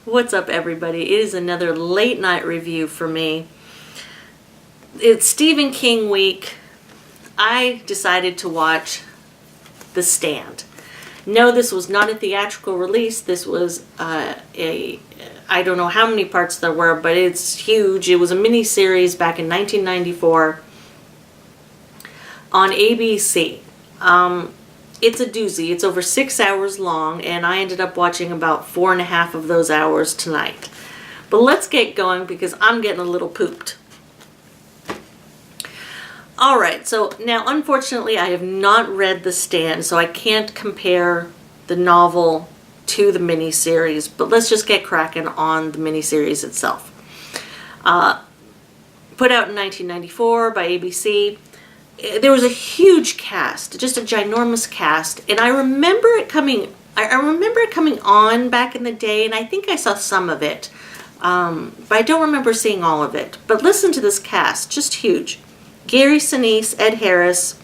What's up, everybody? It is another late night review for me. It's Stephen King week. I decided to watch The Stand. No, this was not a theatrical release. This was I don't know how many parts there were, but it's huge. It was a mini-series back in 1994 on ABC. It's a doozy. It's over 6 hours long, and I ended up watching about 4.5 of those hours tonight. But let's get going because I'm getting a little pooped. Alright, so now unfortunately I have not read The Stand, so I can't compare the novel to the miniseries, but let's just get cracking on the miniseries itself. Put out in 1994 by ABC. There was a huge cast, just a ginormous cast, and I remember it coming on back in the day, and I think I saw some of it, but I don't remember seeing all of it. But listen to this cast, just huge. Gary Sinise, Ed Harris,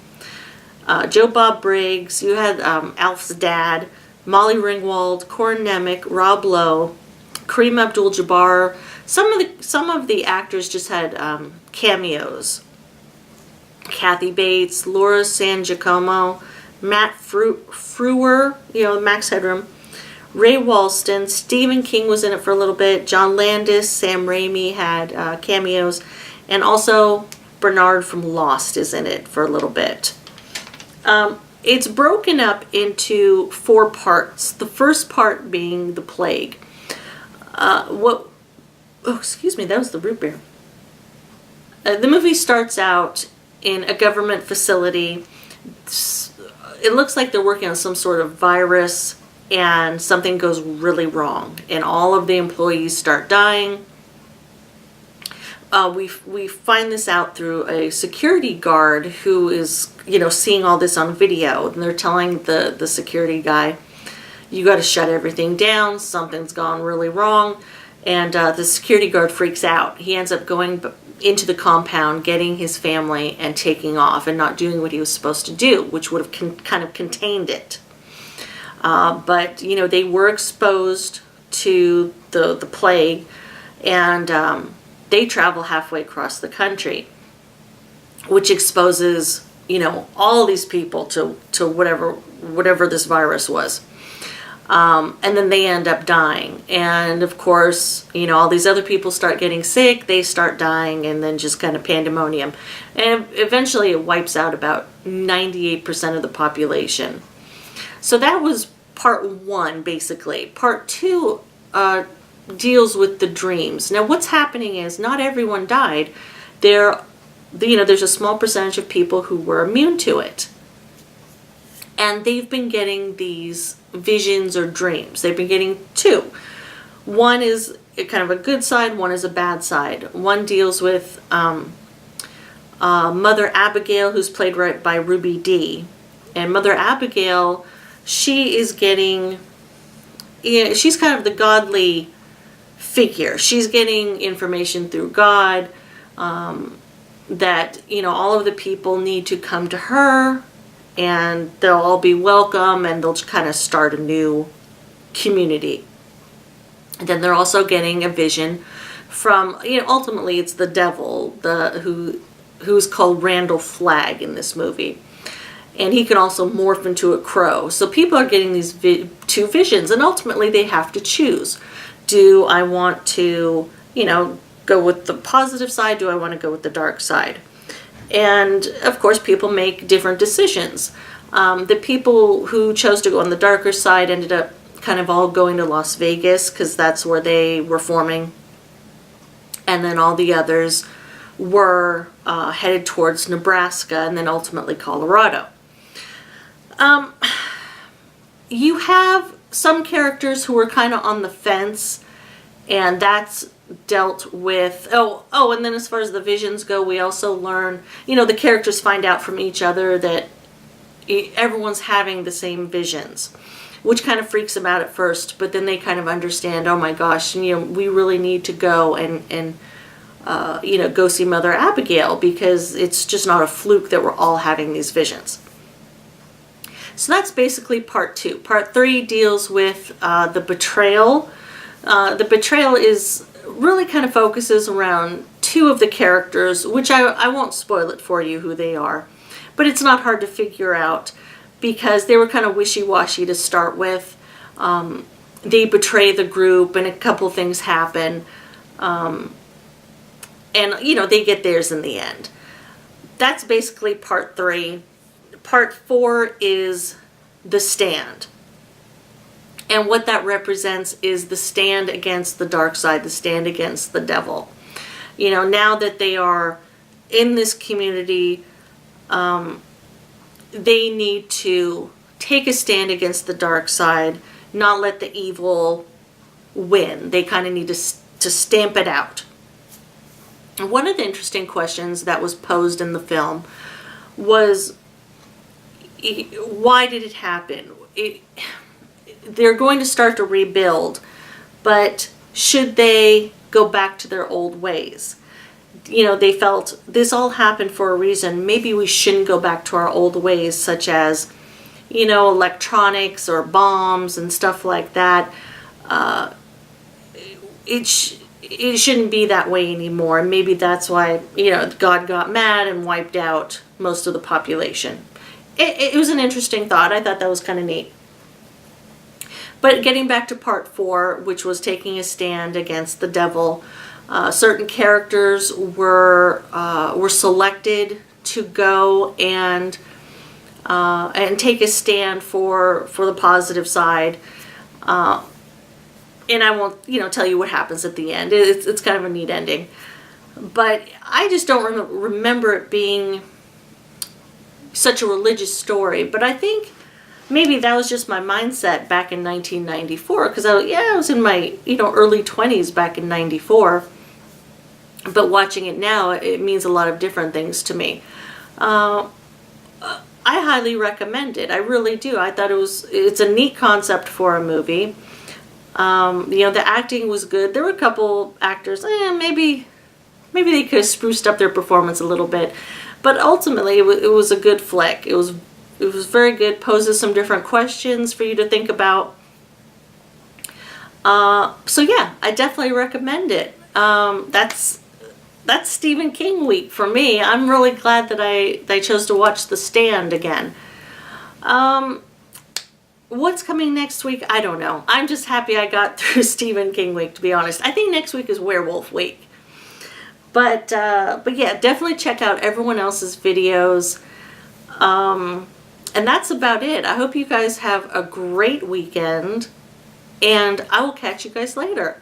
Joe Bob Briggs, you had Alf's dad, Molly Ringwald, Corin Nemec, Rob Lowe, Kareem Abdul-Jabbar. Some of the actors just had cameos. Kathy Bates, Laura San Giacomo, Matt Frewer, Max Headroom, Ray Walston, Stephen King was in it for a little bit, John Landis, Sam Raimi had cameos, and also Bernard from Lost is in it for a little bit. It's broken up into 4 parts. The first part being the plague. Excuse me, that was the root beer. The movie starts out in a government facility. It looks like they're working on some sort of virus, and something goes really wrong, and all of the employees start dying. We find this out through a security guard who is, seeing all this on video, and they're telling the security guy, you got to shut everything down, something's gone really wrong. And the security guard freaks out. He ends up going into the compound, getting his family, and taking off and not doing what he was supposed to do, which would have kind of contained it. But, they were exposed to the plague, and they travel halfway across the country, which exposes, all these people to whatever this virus was. And then they end up dying. And of course, all these other people start getting sick, they start dying, and then just kind of pandemonium. And eventually it wipes out about 98% of the population. So that was part 1, basically. Part 2 deals with the dreams. Now what's happening is not everyone died. There's a small percentage of people who were immune to it. And they've been getting these visions or dreams. They've been getting 2. One is kind of a good side, one is a bad side. One deals with Mother Abigail, who's played by Ruby Dee. And Mother Abigail, she is getting, she's kind of the godly figure. She's getting information through God that, all of the people need to come to her, and they'll all be welcome, and they'll kind of start a new community. And then they're also getting a vision from, ultimately it's the devil, who's called Randall Flagg in this movie. And he can also morph into a crow. So people are getting these 2 visions, and ultimately they have to choose. Do I want to, go with the positive side? Do I want to go with the dark side? And of course, people make different decisions. The people who chose to go on the darker side ended up kind of all going to Las Vegas because that's where they were forming. And then all the others were headed towards Nebraska and then ultimately Colorado. You have some characters who are kind of on the fence, and that's dealt with. And then as far as the visions go, we also learn, the characters find out from each other that everyone's having the same visions, which kind of freaks them out at first, but then they kind of understand, oh my gosh, we really need to go and go see Mother Abigail, because it's just not a fluke that we're all having these visions. So that's basically part 2. Part 3 deals with the betrayal The betrayal is really kind of focuses around two of the characters, which I won't spoil it for you who they are, but it's not hard to figure out because they were kind of wishy-washy to start with. They betray the group and a couple things happen, and they get theirs in the end. That's basically part 3. Part 4 is The Stand. And what that represents is the stand against the dark side, the stand against the devil. Now that they are in this community, they need to take a stand against the dark side, not let the evil win. They kind of need to stamp it out. And one of the interesting questions that was posed in the film was, why did it happen? They're going to start to rebuild, but should they go back to their old ways? They felt this all happened for a reason. Maybe we shouldn't go back to our old ways, such as, electronics or bombs and stuff like that. It shouldn't be that way anymore. And maybe that's why, God got mad and wiped out most of the population. It was an interesting thought. I thought that was kind of neat. But getting back to part 4, which was taking a stand against the devil, certain characters were selected to go and take a stand for the positive side. And I won't, tell you what happens at the end. It's kind of a neat ending. But I just don't remember it being such a religious story. But I think maybe that was just my mindset back in 1994, because I was in my early 20s back in 94. But watching it now, it means a lot of different things to me. I highly recommend it. I really do. I thought it's a neat concept for a movie. The acting was good. There were a couple actors, maybe they could have spruced up their performance a little bit. But ultimately, it was a good flick. It was very good. Poses some different questions for you to think about. So yeah, I definitely recommend it. That's Stephen King week for me. I'm really glad that I chose to watch The Stand again. What's coming next week? I don't know. I'm just happy I got through Stephen King week, to be honest. I think next week is Werewolf week. But yeah, definitely check out everyone else's videos. And that's about it. I hope you guys have a great weekend, and I will catch you guys later.